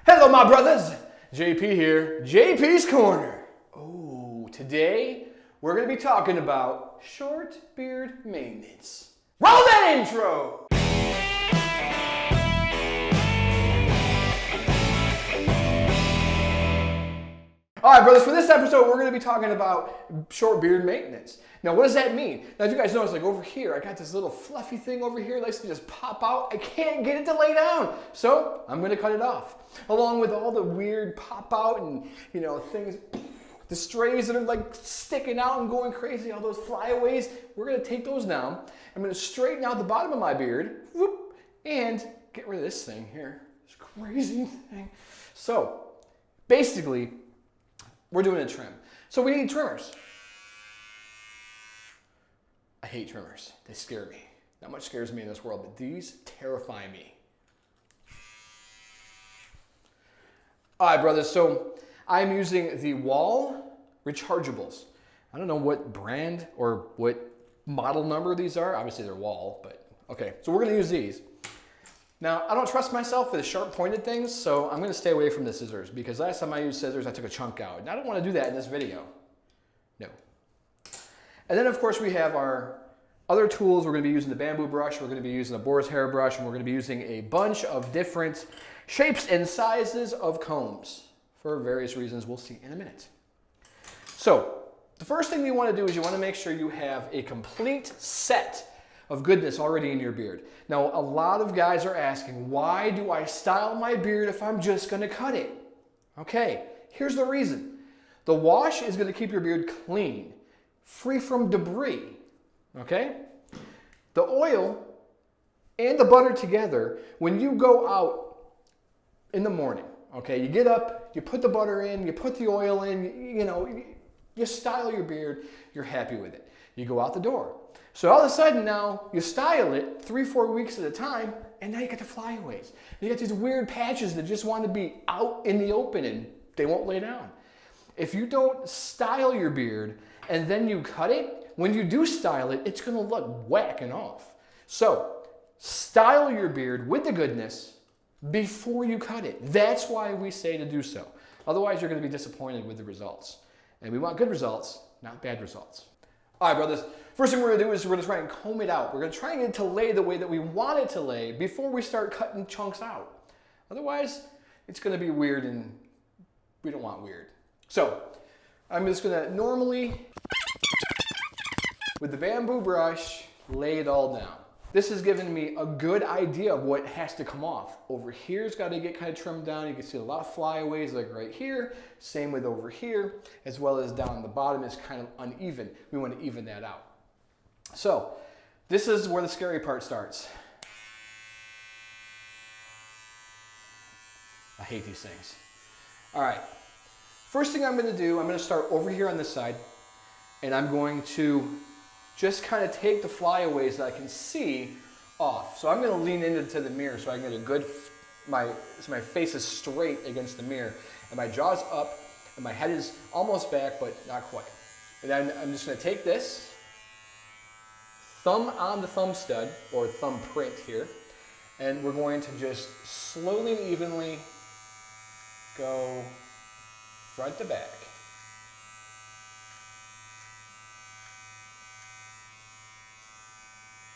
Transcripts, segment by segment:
Hello, my brothers. JP here, JP's Corner. Oh, today we're going to be talking about short beard maintenance. Roll that intro! All right, brothers, for this episode, we're going to be talking about short beard maintenance. Now, what does that mean? Now, if you guys notice, like over here, I got this little fluffy thing over here. It likes to just pop out. I can't get it to lay down. So I'm going to cut it off. Along with all the weird pop out and, things, the strays that are like sticking out and going crazy, all those flyaways, we're going to take those down. I'm going to straighten out the bottom of my beard, whoop, and get rid of this thing here, this crazy thing. So basically, we're doing a trim. So we need trimmers. I hate trimmers. They scare me. Not much scares me in this world, but these terrify me. All right, brothers, so I'm using the Wall rechargeables. I don't know what brand or what model number these are. Obviously they're Wall, but okay. So we're gonna use these. Now, I don't trust myself for the sharp pointed things, so I'm gonna stay away from the scissors because last time I used scissors, I took a chunk out. And I don't wanna do that in this video. No. And then of course we have our other tools. We're gonna be using the bamboo brush, we're gonna be using a boar's hair brush, and we're gonna be using a bunch of different shapes and sizes of combs for various reasons we'll see in a minute. So, the first thing you wanna do is you wanna make sure you have a complete set of goodness already in your beard. Now, a lot of guys are asking, why do I style my beard if I'm just gonna cut it? Okay, here's the reason. The wash is gonna keep your beard clean, free from debris, okay? The oil and the butter together, when you go out in the morning, okay, you get up, you put the butter in, you put the oil in, you style your beard, you're happy with it. You go out the door. So all of a sudden now, you style it 3-4 weeks at a time, and now you get the flyaways. You get these weird patches that just want to be out in the open and they won't lay down. If you don't style your beard and then you cut it, when you do style it, it's going to look whack and off. So style your beard with the goodness before you cut it. That's why we say to do so. Otherwise, you're going to be disappointed with the results. And we want good results, not bad results. All right, brothers. First thing we're going to do is we're going to try and comb it out. We're going to try and get it to lay the way that we want it to lay before we start cutting chunks out. Otherwise, it's going to be weird, and we don't want weird. So I'm just going to normally, with the bamboo brush, lay it all down. This has given me a good idea of what has to come off. Over here's got to get kind of trimmed down. You can see a lot of flyaways like right here. Same with over here, as well as down the bottom is kind of uneven. We want to even that out. So this is where the scary part starts. I hate these things. All right. First thing I'm going to do, I'm going to start over here on this side, and I'm going to just kind of take the flyaways that I can see off. So I'm going to lean into the mirror so I can get a good, so my face is straight against the mirror, and my jaw's up, and my head is almost back, but not quite. And then I'm just going to take this, thumb on the thumb stud, or thumb print here, and we're going to just slowly and evenly go front to back.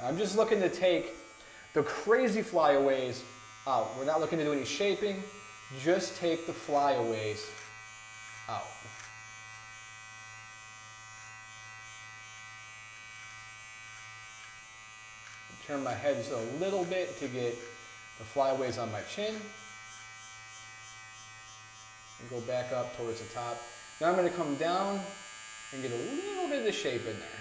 I'm just looking to take the crazy flyaways out. We're not looking to do any shaping, just take the flyaways out. Turn my head just a little bit to get the flyaways on my chin. And go back up towards the top. Now I'm going to come down and get a little bit of the shape in there.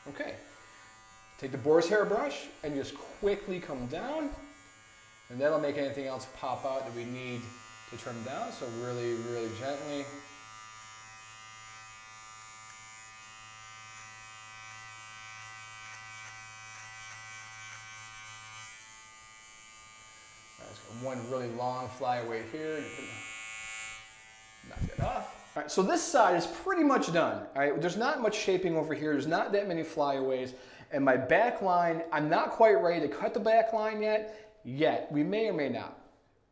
Okay, take the boar's hair brush and just quickly come down, and that'll make anything else pop out that we need to trim down. So really, really gently. One really long flyaway here. Knock that off. All right, so this side is pretty much done. All right, there's not much shaping over here. There's not that many flyaways. And my back line, I'm not quite ready to cut the back line yet. We may or may not.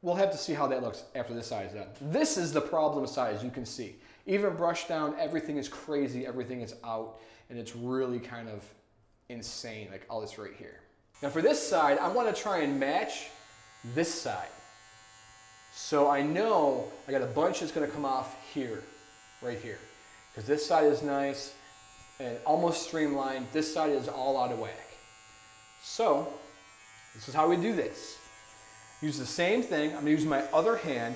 We'll have to see how that looks after this side is done. This is the problem side, as you can see. Even brush down, everything is crazy, everything is out, and it's really kind of insane, like all this right here. Now for this side, I want to try and match this side. So I know I got a bunch that's going to come off here, right here. Because this side is nice and almost streamlined. This side is all out of whack. So this is how we do this. Use the same thing. I'm going to use my other hand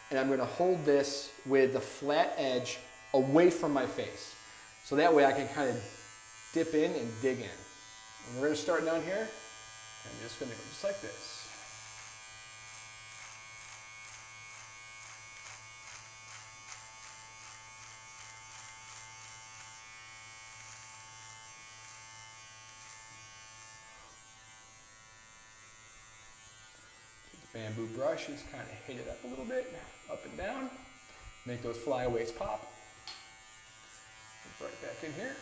and I'm going to hold this with the flat edge away from my face. So that way I can kind of dip in and dig in. And we're going to start down here. I'm just going to go just like this. Bamboo brush, just kind of hit it up a little bit, up and down. Make those flyaways pop. Right back in here.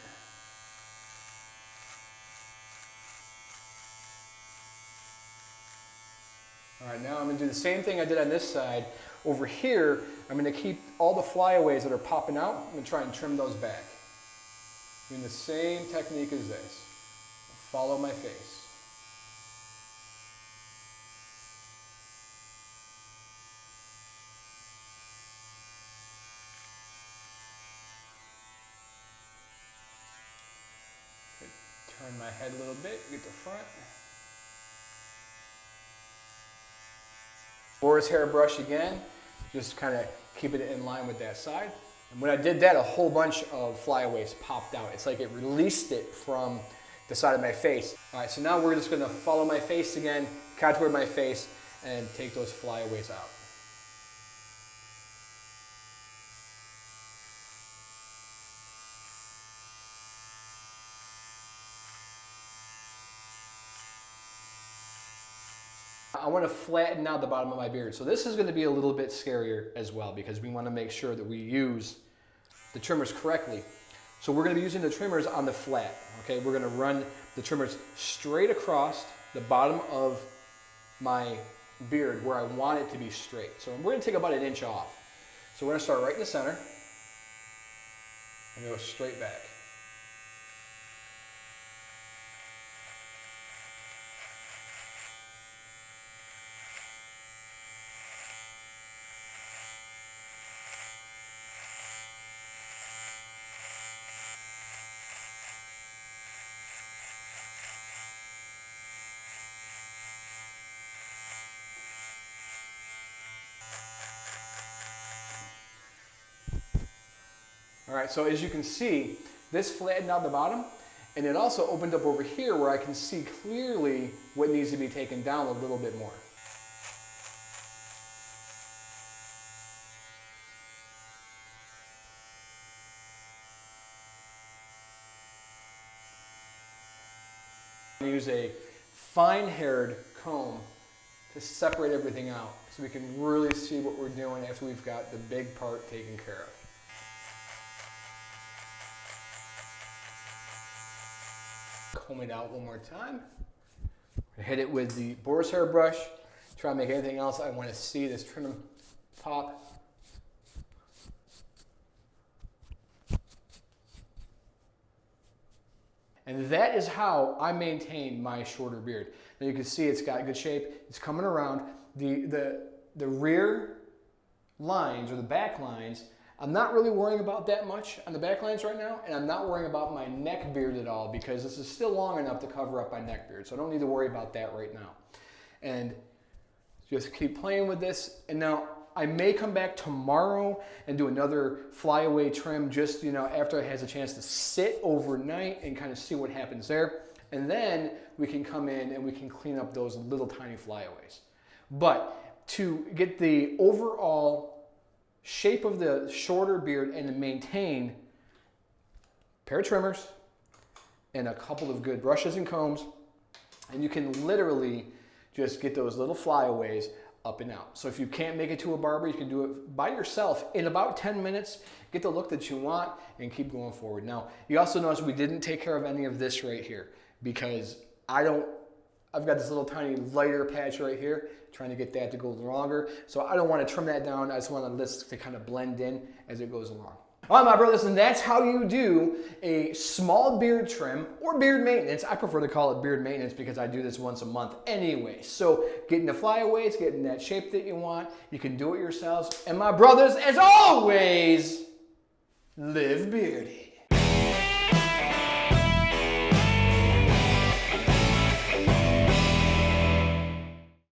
All right, now I'm going to do the same thing I did on this side. Over here, I'm going to keep all the flyaways that are popping out. I'm going to try and trim those back. Doing the same technique as this. Follow my face. Turn my head a little bit, get the front. Boar's hair brush again, just kind of keep it in line with that side. And when I did that, a whole bunch of flyaways popped out. It's like it released it from the side of my face. All right, so now we're just gonna follow my face again, contour my face, and take those flyaways out. I want to flatten out the bottom of my beard. So this is going to be a little bit scarier as well because we want to make sure that we use the trimmers correctly. So we're going to be using the trimmers on the flat. Okay, we're going to run the trimmers straight across the bottom of my beard where I want it to be straight. So we're going to take about 1 inch off. So we're going to start right in the center and go straight back. All right, so as you can see, this flattened out the bottom, and it also opened up over here where I can see clearly what needs to be taken down a little bit more. I use a fine-haired comb to separate everything out so we can really see what we're doing after we've got the big part taken care of. Comb it out one more time. Hit it with the boar's hair brush. Try to make anything else I want to see this trim pop. And that is how I maintain my shorter beard. Now you can see it's got good shape. It's coming around. The rear lines or the back lines, I'm not really worrying about that much on the back lines right now, and I'm not worrying about my neck beard at all because this is still long enough to cover up my neck beard, so I don't need to worry about that right now. And just keep playing with this. And now I may come back tomorrow and do another flyaway trim just, after it has a chance to sit overnight and kind of see what happens there. And then we can come in and we can clean up those little tiny flyaways. But to get the overall shape of the shorter beard and to maintain a pair of trimmers and a couple of good brushes and combs, and you can literally just get those little flyaways up and out. So if you can't make it to a barber, you can do it by yourself in about 10 minutes, get the look that you want, and keep going forward. Now, you also notice we didn't take care of any of this right here. because I've got this little tiny lighter patch right here, trying to get that to go longer. So I don't want to trim that down. I just want this to kind of blend in as it goes along. All right, my brothers, and that's how you do a small beard trim or beard maintenance. I prefer to call it beard maintenance because I do this once a month anyway. So getting the flyaways, getting that shape that you want, you can do it yourselves. And my brothers, as always, live bearded.